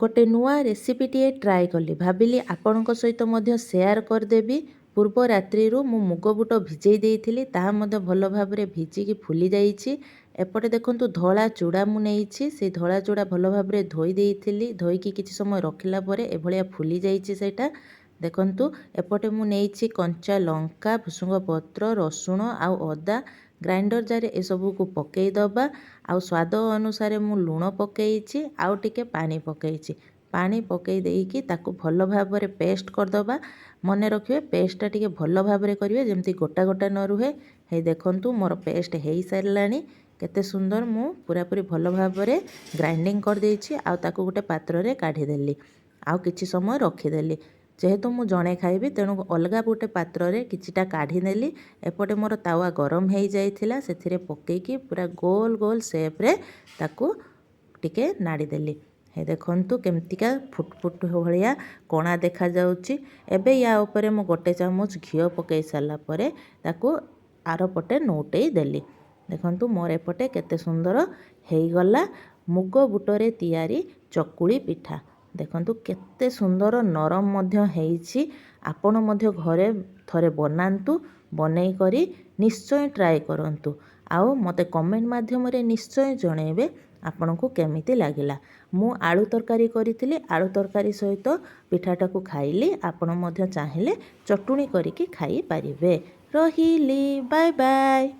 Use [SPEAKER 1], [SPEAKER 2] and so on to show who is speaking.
[SPEAKER 1] गोटे नुआ रेसिपीटे ट्राए कली भाविली आपणों सहित मध्य शेयर करदेवी। पूर्व रात्रि मु मुग बुट भिजई देइथिली ताहा मध्य भल भाव में भिजिकी फुली जाइछि। एपटे देखंतु धला चूड़ा मु नेइछि से धला चूड़ा भल भाव में धोई देइथिली। धोईकी किछि समय रखिला परे एभलिया फुली जाइछि सेटा देखंतु। एपटे मु नेइछि कंचा लंका भुसुंग पत्र रसुण आउ अदा ग्राइंडर जार ए सबू को पकई दबा। आउ स्वाद अनुसार मु लुण पकईछि आउ टिके पानी पकईछि। पानी पकई देइकी ताकू भल भाव में पेस्ट करदबा। मन रखिए पेस्टा टिके भल भाव में करिवे जेमती गोटा गोटा न रुहे। हे देखंतु मोर पेस्ट हेई सारलानी केते सुंदर मु पूरापूरी भल भाव में ग्राइंडिंग कर देइछि। आउ ताकू गोटे पात्र रे काढी देली आउ किछि समय रखिदेली। जेहेतु मु जणे खाइबी तेणु अलगा गोटे पात्र रे किछिटा काढी नेली। एपटे मोर तावा गरम हेई जाइथिला सेथिरे पकेइकी पूरा गोल गोल शेप रे ताकू टिके नाड़ी देली। हे देखंतु केमतिका फुटफुट भलिया कोणा देखा जाउची। एबे या ऊपर मु गोटे चामच घियो पकई सारला परे ताकू आर पटे नोटेई देली। देखंतु मोर एपटे केते सुंदर हेई गला मुग बुटरे तैयारी चकुली पिठा। देखंतु केते सुंदर नरम मध्य हेइछि। आपण मध्य घरे थरे बनांतु बनेई करी निश्चय ट्राए करंतु। आउ मते कमेंट माध्यम रे निश्चय जणेबे आपनको केमिति लागिला। मु आलू तरकारी करिथिली आलू तरकारी सहित पिठाटा को खाइली। आपण मध्य चाहिले चटुनी करिकी खाई पारिबे। रहिली बाय बाय।